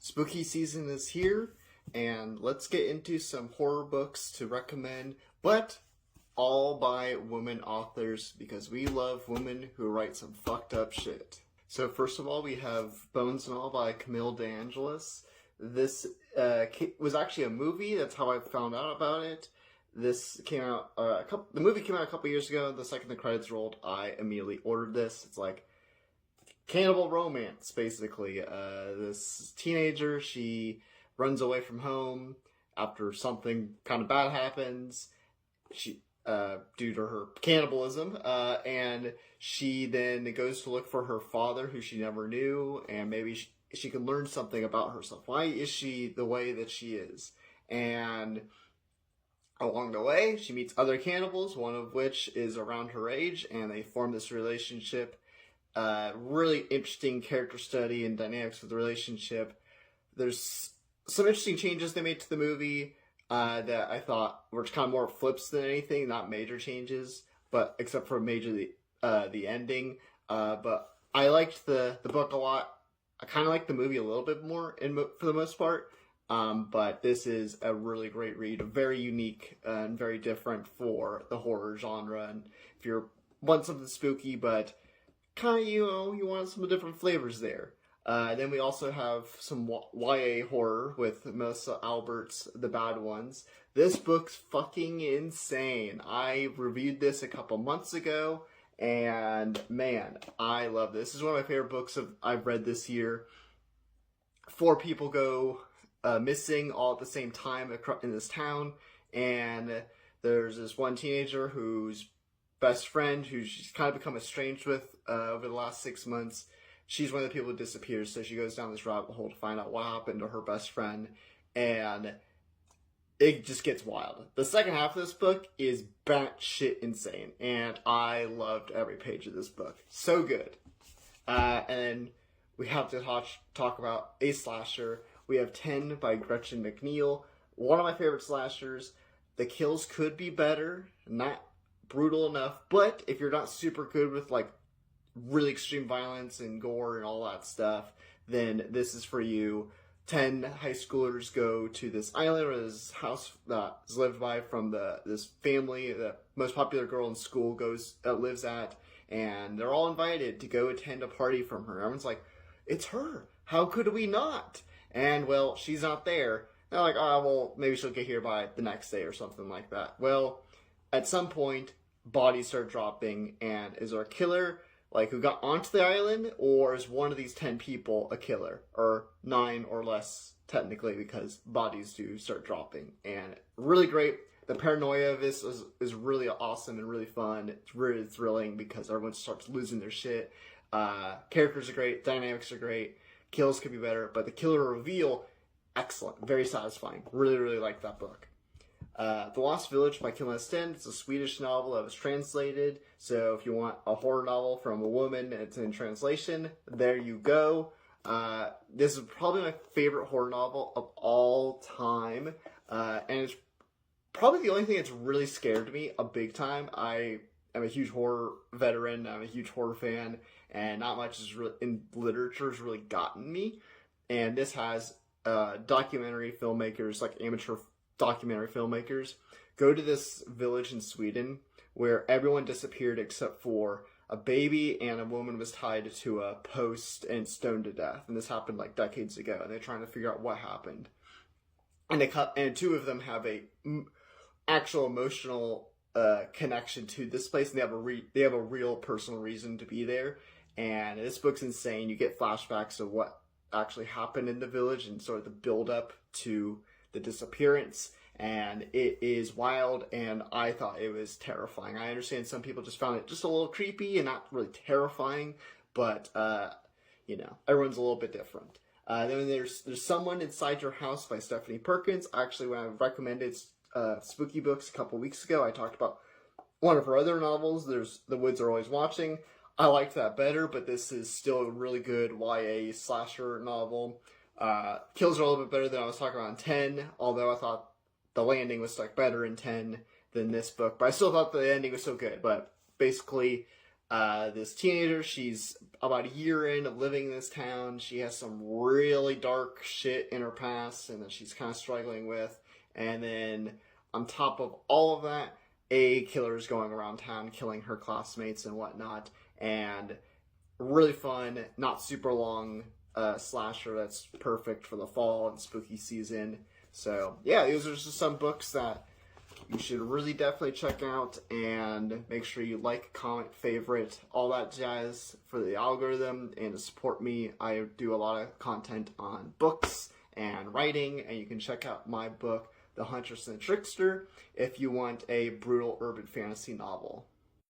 Spooky season is here, and let's get into some horror books to recommend, but all by women authors because we love women who write some fucked up shit. So first of all, we have Bones and All by Camille DeAngelis. This was actually a movie. That's how I found out about it. This came out the movie came out a couple years ago. The second the credits rolled, I immediately ordered this. It's like cannibal romance, basically. This teenager, she runs away from home after something kind of bad happens. She due to her cannibalism, and she then goes to look for her father, who she never knew, and maybe she can learn something about herself. Why is she the way that she is? And along the way, she meets other cannibals, one of which is around her age, and they form this relationship. Really interesting character study and dynamics of the relationship. There's some interesting changes they made to the movie that I thought were kind of more flips than anything, not major changes, but except for the ending. But I liked the book a lot. I kind of liked the movie a little bit more for the most part. But this is a really great read, very unique and very different for the horror genre. And if you want something spooky, but kind of, you want some different flavors there. Then we also have some YA horror with Melissa Albert's The Bad Ones. This book's fucking insane. I reviewed this a couple months ago, and man, I love this. This is one of my favorite books I've read this year. 4 people go missing all at the same time in this town, and there's this one teenager whose best friend, who she's kind of become estranged with over the last 6 months. She's one of the people who disappears, so she goes down this rabbit hole to find out what happened to her best friend, and it just gets wild. The second half of this book is batshit insane, and I loved every page of this book. So good. And we have to talk about a slasher. We have 10 by Gretchen McNeil. One of my favorite slashers. The kills could be better, not brutal enough, but if you're not super good with like really extreme violence and gore and all that stuff, then this is for you. 10 high schoolers go to this island or this house that is lived by from this family the most popular girl in school lives at, and they're all invited to go attend a party from her. Everyone's like, it's her, how could we not? And well, she's not there. They're like, oh well, maybe she'll get here by the next day or something like that. Well, at some point bodies start dropping, and is there a killer who got onto the island, or is one of these 10 people a killer? Or 9 or less, technically, because bodies do start dropping. And really great. The paranoia of this is really awesome and really fun. It's really thrilling because everyone starts losing their shit. Characters are great. Dynamics are great. Kills could be better. But the killer reveal, excellent. Very satisfying. Really, really like that book. The Lost Village by Kim Sten. It's a Swedish novel that was translated. So if you want a horror novel from a woman and it's in translation, there you go. This is probably my favorite horror novel of all time. And it's probably the only thing that's really scared me a big time. I am a huge horror veteran. I'm a huge horror fan. And not much in literature has really gotten me. And this has documentary filmmakers, like amateur documentary filmmakers, go to this village in Sweden where everyone disappeared except for a baby, and a woman was tied to a post and stoned to death. And this happened like decades ago, and they're trying to figure out what happened. And 2 of them have a actual emotional connection to this place, and they have a real personal reason to be there. And this book's insane. You get flashbacks of what actually happened in the village and sort of the build up to the disappearance, and it is wild, and I thought it was terrifying. I understand some people just found it just a little creepy and not really terrifying, but everyone's a little bit different. Then there's Someone Inside Your House by Stephanie Perkins. Actually, when I recommended spooky books a couple weeks ago, I talked about one of her other novels. There's The Woods Are Always Watching. I liked that better, but this is still a really good YA slasher novel. Kills are a little bit better than I was talking about in 10, although I thought the landing was better in 10 than this book. But I still thought the ending was so good. But basically, this teenager. She's about a year in of living in this town. She has some really dark shit in her past and that she's kind of struggling with. And then on top of all of that, a killer is going around town killing her classmates and whatnot. And really fun, not super long slasher that's perfect for the fall and spooky season. So yeah, these are just some books that you should really definitely check out, and make sure you like, comment, favorite, all that jazz for the algorithm and to support me. I do a lot of content on books and writing, and you can check out my book, The Huntress and the Trickster, if you want a brutal urban fantasy novel.